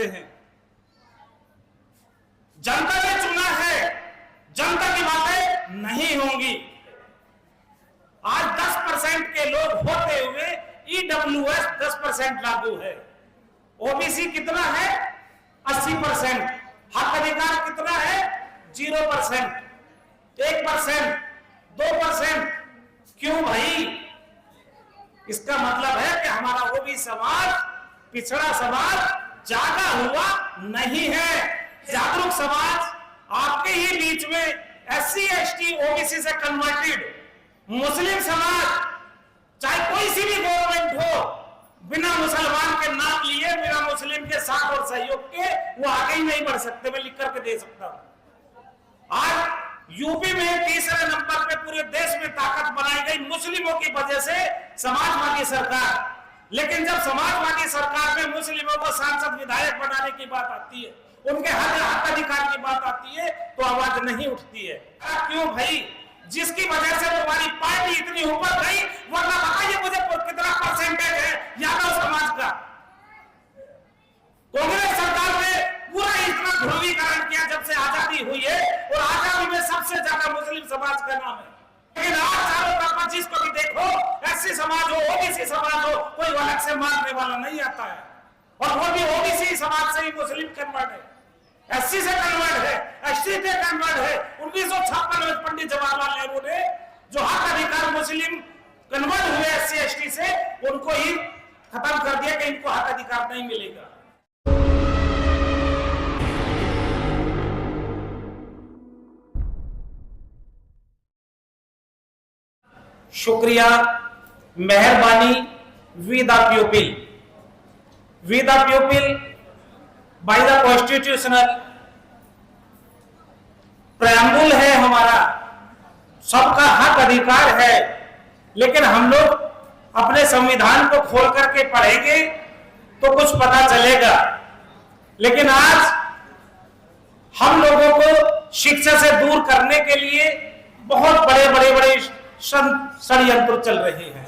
हैं। जनता ने चुना है, जनता की बातें नहीं होंगी। आज 10% के लोग होते हुए ईडब्ल्यूएस 10% लागू है। ओबीसी कितना है? 80%। हक अधिकार कितना है? 0%, 1%, 2%। क्यों भाई? इसका मतलब है कि हमारा ओबीसी समाज, पिछड़ा समाज जागा हुआ नहीं है। जागरूक समाज आपके ही बीच में SC ST OBC से कन्वर्टेड मुस्लिम समाज, चाहे कोई सी भी गवर्नमेंट हो, बिना मुसलमान के नाम लिए, बिना मुस्लिम के साथ और सहयोग के वो आगे ही नहीं बढ़ सकते। मैं लिख करके दे सकता हूं। आज यूपी में तीसरे नंबर पे पूरे देश में ताकत बनाई गई मुस्लिमों की वजह से समाजवादी सरकार। लेकिन जब समाजवादी सरकार में मुस्लिमों को सांसद विधायक बनाने की बात आती है, उनके हक अधिकार की बात आती है, तो आवाज नहीं उठती है। क्यों भाई? जिसकी वजह से तुम्हारी पार्टी इतनी ऊपर गई, वरना बताइए मुझे कितना परसेंटेज है यादव समाज का। कांग्रेस सरकार ने पूरा इतना ध्रुवीकरण किया जब से आजादी हुई है, और आजादी में सबसे ज्यादा मुस्लिम समाज का नाम है। लेकिन आज चारों तरफ जिसको भी देखो, SC समाज हो, OBC समाज हो, कोई अलग से मारने वाला नहीं आता है। और वो भी OBC समाज से ही मुस्लिम कन्वर्ट है, SC से कन्वर्ट है, ST से कन्वर्ट है। 1956 में पंडित जवाहरलाल नेहरू ने जो हक अधिकार मुस्लिम कन्वर्ट हुए SC ST से, उनको ही खत्म कर दिया कि इनको हक अधिकार नहीं मिलेगा। शुक्रिया, मेहरबानी। We the people, we the people by the constitutional preamble है हमारा, सबका हक अधिकार है। लेकिन हम लोग अपने संविधान को खोल करके पढ़ेंगे तो कुछ पता चलेगा। लेकिन आज हम लोगों को शिक्षा से दूर करने के लिए बहुत बड़े षड्यंत्र चल रहे हैं।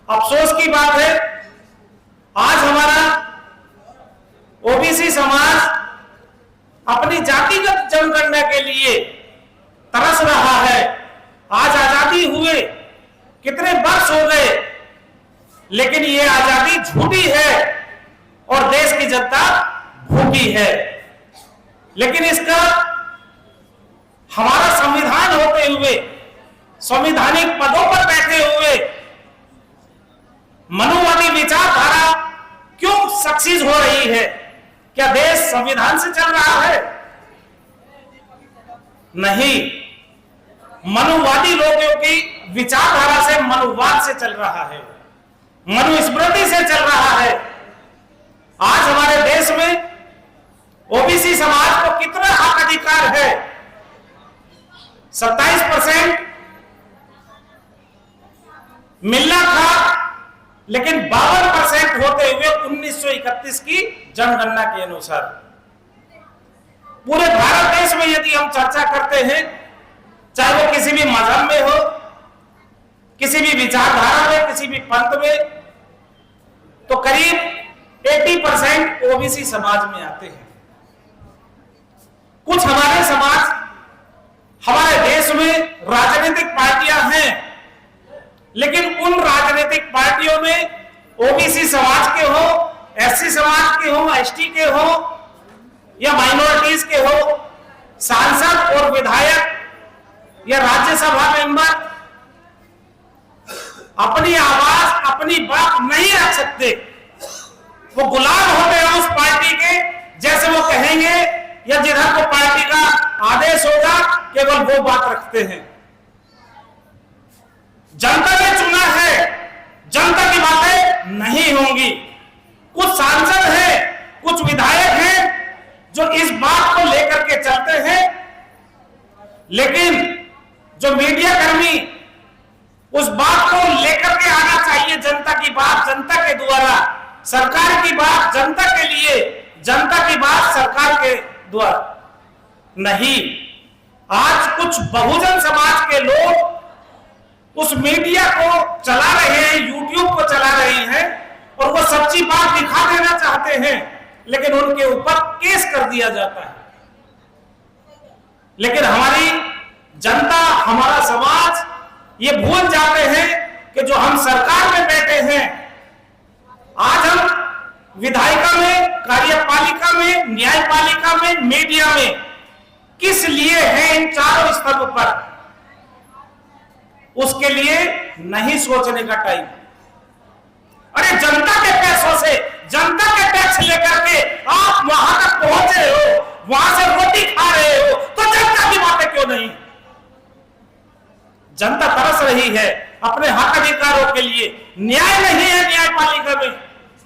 अफसोस की बात है, आज हमारा ओबीसी समाज अपनी जातिगत जनगणना के लिए तरस रहा है। आज आजादी हुए कितने वर्ष हो गए, लेकिन ये आजादी झूठी है और देश की जनता भूखी है। लेकिन इसका हमारा संविधान होते हुए, संवैधानिक पदों पर बैठे हुए मनुवादी विचारधारा क्यों सक्सेस हो रही है? क्या देश संविधान से चल रहा है? नहीं, मनुवादी लोगों की विचारधारा से, मनुवाद से चल रहा है, मनुस्मृति से चल रहा है। आज हमारे देश में ओबीसी समाज को कितना हक अधिकार है? 27% मिलना था, लेकिन 52% होते हुए 1931 की जनगणना के अनुसार। पूरे भारत देश में यदि हम चर्चा करते हैं, चाहे वो किसी भी मजहब में हो, किसी भी विचारधारा में, किसी भी पंथ में, तो करीब 80% ओबीसी समाज में आते हैं। कुछ हमारे समाज, हमारे देश में राजनीतिक पार्टियां हैं, लेकिन उन राजनीतिक पार्टियों में ओबीसी समाज के हो, SC समाज के हो, ST के हो या माइनॉरिटीज के हो, सांसद और विधायक या राज्यसभा मेंबर अपनी आवाज, अपनी बात नहीं रख सकते। वो गुलाम होते हैं उस पार्टी के, जैसे वो कहेंगे या जिधर को पार्टी का आदेश होगा केवल वो बात रखते हैं। जनता ने चुना है, जनता की बातें नहीं होंगी। कुछ सांसद हैं, कुछ विधायक हैं जो इस बात को लेकर के चलते हैं, लेकिन जो मीडिया कर्मी उस बात को लेकर के आना चाहिए, जनता की बात जनता के द्वारा, सरकार की बात जनता के लिए, जनता की बात सरकार के द्वारा नहीं। आज कुछ बहुजन समाज के लोग उस मीडिया को चला रहे हैं, यूट्यूब को चला रहे हैं, और वो सच्ची बात दिखा देना चाहते हैं लेकिन उनके ऊपर केस कर दिया जाता है। लेकिन हमारी जनता, हमारा समाज ये भूल जाते हैं कि जो हम सरकार में बैठे हैं, आज हम विधायिका में, कार्यपालिका में, न्यायपालिका में, मीडिया में किस लिए हैं इन चारों स्तंभ पर, उसके लिए नहीं सोचने का टाइम। अरे जनता के पैसों से, जनता के टैक्स लेकर के आप वहां तक पहुंचे हो, वहां से रोटी खा रहे हो, तो जनता की बातें क्यों नहीं? जनता तरस रही है अपने हक अधिकारों के लिए। न्याय नहीं है न्यायपालिका में,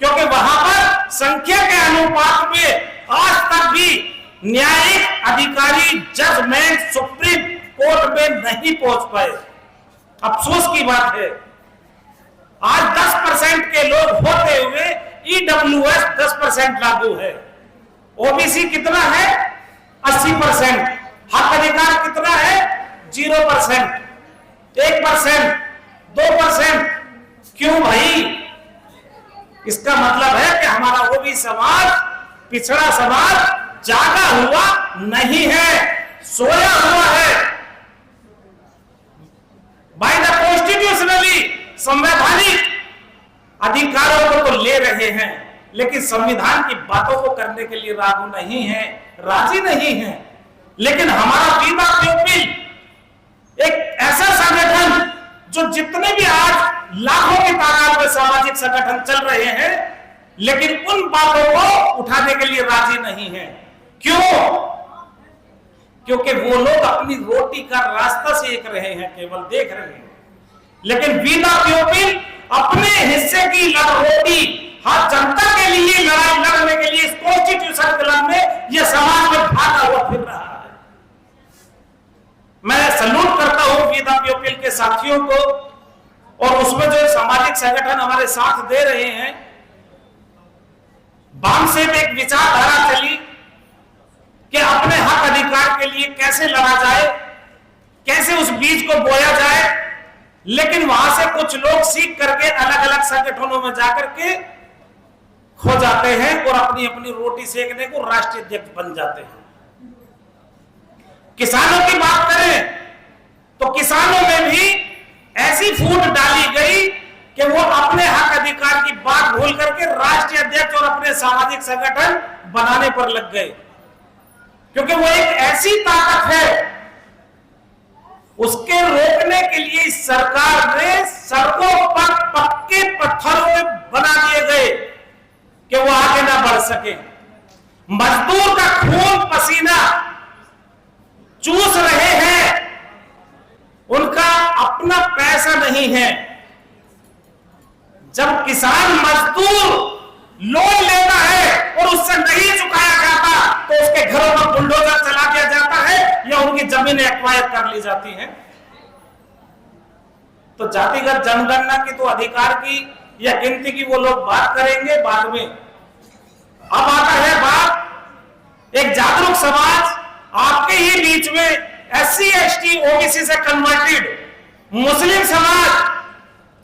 क्योंकि वहां पर संख्या के अनुपात में आज तक भी न्यायिक अधिकारी, जजमेंट सुप्रीम कोर्ट में नहीं पहुंच पाए। अफसोस की बात है, आज 10% के लोग होते हुए ईडब्ल्यूएस 10% लागू है। ओबीसी कितना है? 80%। हक अधिकार कितना है? 0%, 1%, 2%। क्यों भाई? इसका मतलब है कि हमारा ओबीसी समाज, पिछड़ा समाज जागा हुआ नहीं है, सोया हुआ है। बाय द कॉन्स्टिट्यूशनली, संवैधानिक अधिकारों को तो ले रहे हैं, लेकिन संविधान की बातों को करने के लिए राजी नहीं है, राजी नहीं है। लेकिन हमारा वीदा पीपल एक ऐसा संगठन जो जितने भी आज लाखों की तादाद में सामाजिक संगठन चल रहे हैं, लेकिन उन बातों को उठाने के लिए राजी नहीं है। क्यों? क्योंकि वो लोग अपनी रोटी का रास्ता सेक रहे हैं, केवल देख रहे हैं। लेकिन वीदा पीपल अपने हिस्से की रोटी हर जनता के लिए लड़ाई लड़ने के लिए इस कॉन्स्टिट्यूशन क्लब में ये समाज में भागा हुआ फिर रहा है। मैं सैल्यूट करता हूं वीदा पीपल के साथियों को, और उसमें जो सामाजिक संगठन हमारे साथ दे रहे हैं। बाम से एक विचारधारा चली कि अपने हक अधिकार के लिए कैसे लड़ा जाए, कैसे उस बीज को बोया जाए। लेकिन वहां से कुछ लोग सीख करके अलग अलग संगठनों में जाकर के खो जाते हैं और अपनी अपनी रोटी सेकने को राष्ट्रीय अध्यक्ष बन जाते हैं। किसानों की बात करें तो किसानों में भी ऐसी फूट डाली गई कि वो अपने हक अधिकार की बात भूल करके राष्ट्रीय अध्यक्ष और अपने सामाजिक संगठन बनाने पर लग गए, क्योंकि वो एक ऐसी ताकत है, उसके रोकने के लिए सरकार ने सड़कों पर पक्के पत्थरों में बना दिए गए कि वो आगे ना बढ़ सके। मजदूर का खून पसीना चूस रहे हैं, उनका अपना पैसा नहीं है। जब किसान मजदूर लोन लेता है और उससे नहीं चुकाया जाता तो उसके घरों में बुलडोजर चला दिया जाता है या उनकी जमीनें एक्वायर कर ली जाती हैं। तो जातिगत जनगणना की तो अधिकार की या गिनती की वो लोग बात करेंगे बाद में। अब आता है बात एक जागरूक समाज आपके ही बीच में, SC ST OBC से कन्वर्टेड मुस्लिम समाज,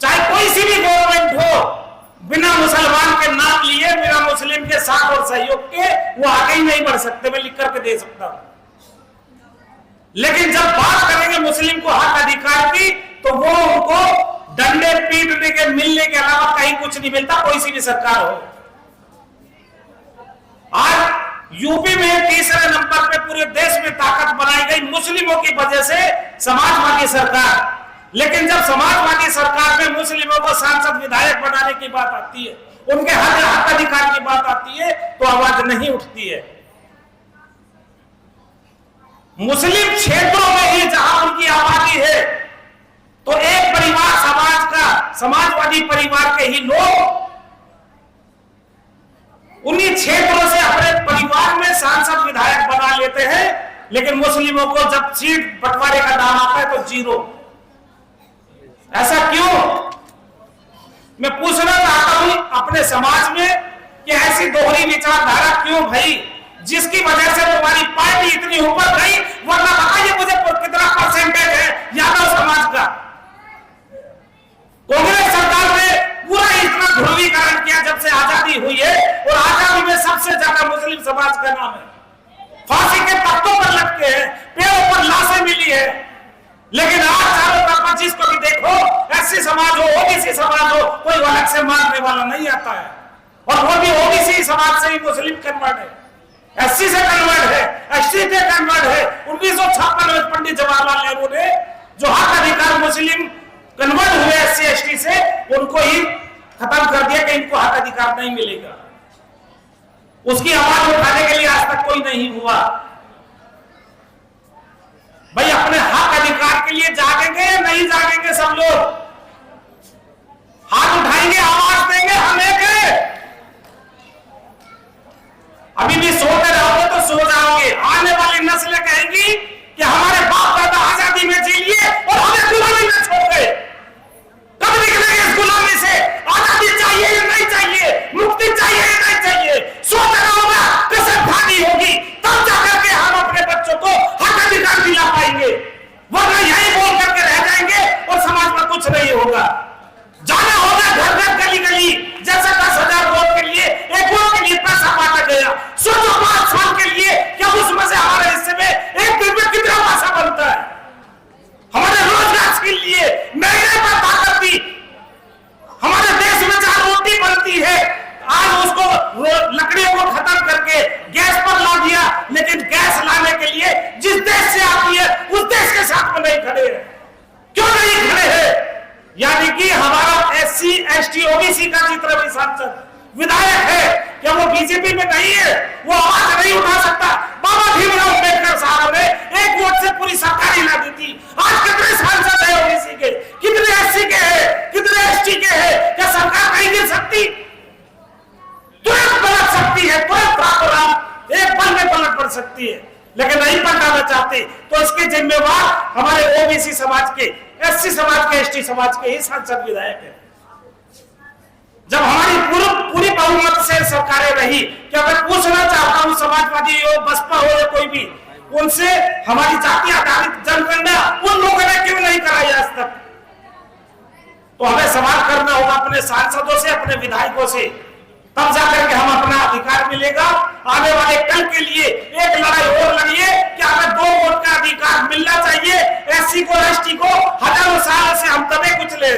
चाहे कोई सी भी गवर्नमेंट हो, बिना मुसलमान के नाम लिए, बिना मुस्लिम के साथ और सहयोग के वो आगे ही नहीं बढ़ सकते। मैं लिख करके दे सकता हूं। लेकिन जब बात करेंगे मुस्लिम को हक अधिकार की, तो वो उनको डंडे पीटने के मिलने के अलावा कहीं कुछ नहीं मिलता, कोई सी भी सरकार हो। आज यूपी में तीसरे नंबर पे पूरे देश में ताकत बनाई गई मुस्लिमों की वजह से, समाजवादी सरकार। लेकिन जब समाजवादी सरकार में मुस्लिमों को सांसद विधायक बनाने की बात आती है, उनके हक अधिकार की बात आती है, तो आवाज नहीं उठती है। मुस्लिम क्षेत्रों में ही जहां उनकी आबादी है, तो एक परिवार समाज का, समाजवादी परिवार के ही लोग उन्हीं क्षेत्रों से अपने परिवार में सांसद विधायक बना लेते हैं। लेकिन मुस्लिमों को जब सीट बंटवारे का नाम आता है तो जीरो। ऐसा क्यों? मैं पूछना चाहता हूं अपने समाज में कि ऐसी दोहरी विचारधारा क्यों भाई, जिसकी वजह से तुम्हारी पार्टी इतनी ऊपर गई। वरना बताइए मुझे कितना परसेंटेज है यादव समाज का। कांग्रेस सरकार ने पूरा इतना ध्रुवीकरण किया जब से आजादी हुई है, और आजादी में सबसे ज्यादा मुस्लिम समाज का नाम है। फांसी के तख्तों पर लटके हैं, पेड़ों पर लाशें मिली है, लेकिन आज चारों तरफ जिसको भी देखो, एससी समाज हो, ओबीसी समाज हो, कोई अलग से मारने वाला नहीं आता है। और वो भी ओबीसी समाज से ही मुस्लिम कन्वर्ट है, एससी से कन्वर्ट है, एसटी से कन्वर्ट है। 1956 में पंडित जवाहरलाल नेहरू ने जो हक अधिकार मुस्लिम कन्वर्ट हुए एससी एसटी से, उनको ही खत्म कर दिया कि इनको हक अधिकार नहीं मिलेगा। उसकी आवाज उठाने के लिए आज तक कोई नहीं हुआ। भाई अपने हक अधिकार के लिए जागेंगे या नहीं जागेंगे? सब लोग हाथ उठाएंगे, आवाज देंगे, हम एक अभी भी सोते रहोगे तो सो जाओगे। आने वाली नस्लें कहेंगी कि हमारे बाप दादा आजादी में जी लिए और हमें गुलामी में छोड़ गए। कब निकलेंगे इस गुलामी से? आजादी चाहिए या नहीं चाहिए? मुक्ति चाहिए या नहीं चाहिए? सोते रहोगा, कसम खानी होगी, तब जाकर के हम अपने बच्चों को हक अधिकार दिला पाएंगे, वरना यही बोल करके रह जाएंगे और समाज में कुछ नहीं होगा। जाना होगा घर घर, गली गली, जैसे 10,000 वोट के लिए, एक वोट के लिए पैसा बांटा गया। सोचो 5 साल के लिए क्या उसमें से हमारे हिस्से में एक दिन में कितना पैसा बनता है? हमारे रोजगार के लिए महंगाई पर ताकत दी, हमारे देश में जहां रोटी बनती है, आज उसको लकड़ियों को खत्म करके गैस पर ला दिया। लेकिन गैस लाने के लिए जिस देश से आती है उस देश के साथ में नहीं खड़े हैं। क्यों नहीं खड़े हैं? यानी कि हमारा एससी एसटी ओबीसी का जितना भी सांसद विधायक है, क्या वो बीजेपी में नहीं है? वो आवाज नहीं उठा सकता? बाबा भीमराव अम्बेडकर साहब ने एक वोट से पूरी सरकार हिला दी थी। आज कितने सांसद है ओबीसी के, कितने एससी के हैं, कितने एसटी के हैं? क्या सरकार नहीं गिर सकती? तुरंत पलट सकती है, तुरंत रातों एक पल में पलट पड़ सकती है, लेकिन नहीं पलटाना चाहते। तो इसके जिम्मेवार हमारे ओबीसी समाज के, एससी समाज के, एसटी समाज के ही सांसद विधायक है। जब हमारी पूरी बहुमत से सरकारें रही, क्या मैं पूछना चाहता हूं समाजवादी हो, बसपा हो या कोई भी, उनसे हमारी जाति आधारित जनगणना उन लोगों ने क्यों नहीं कराई आज तक? तो हमें सवाल करना होगा अपने सांसदों से, अपने विधायकों से, तब जाकर के हम अपना अधिकार मिलेगा। आने वाले कल के लिए एक लड़ाई और लड़िए कि हमें 2 वोट का अधिकार मिलना चाहिए। एससी को, एसटी को हजारों साल से हम दबे कुचले,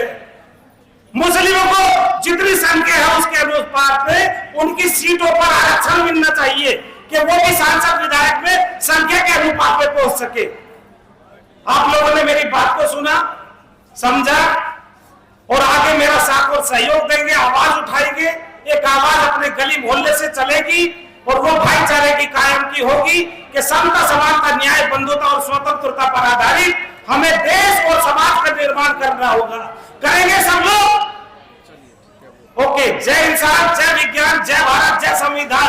मुस्लिमों को जितनी संख्या है उसके अनुपात में उनकी सीटों पर आरक्षण मिलना चाहिए कि वो भी सांसद विधायक में संख्या के अनुपात में पहुंच सके। आप लोगों ने मेरी बात को सुना, समझा और आगे मेरा साथ और सहयोग देंगे, आवाज उठाएंगे। एक आवाज अपने गली मोहल्ले से चलेगी और वो भाईचारे की कायम की होगी कि समता, समानता, न्याय, बंधुता और स्वतंत्रता पर आधारित हमें देश और समाज का निर्माण करना होगा। करेंगे सब लोग? ओके। जय इंसान, जय विज्ञान, जय भारत, जय संविधान।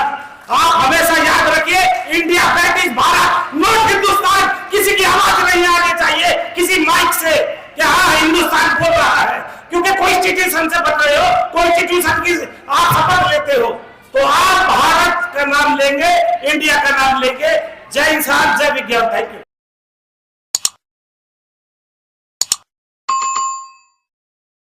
आप हमेशा याद रखिए, India that is Bharat, not Hindustan. किसी की आवाज नहीं आनी चाहिए किसी माइक से कि हाँ हिंदुस्तान बोल रहा है, क्योंकि कॉन्स्टिट्यूशन से बन रहे हो, कॉन्स्टिट्यूशन की आप शपथ लेते हो, तो आप भारत का नाम लेंगे, इंडिया का नाम लेंगे। जय इंसान, जय विज्ञान। Thank you.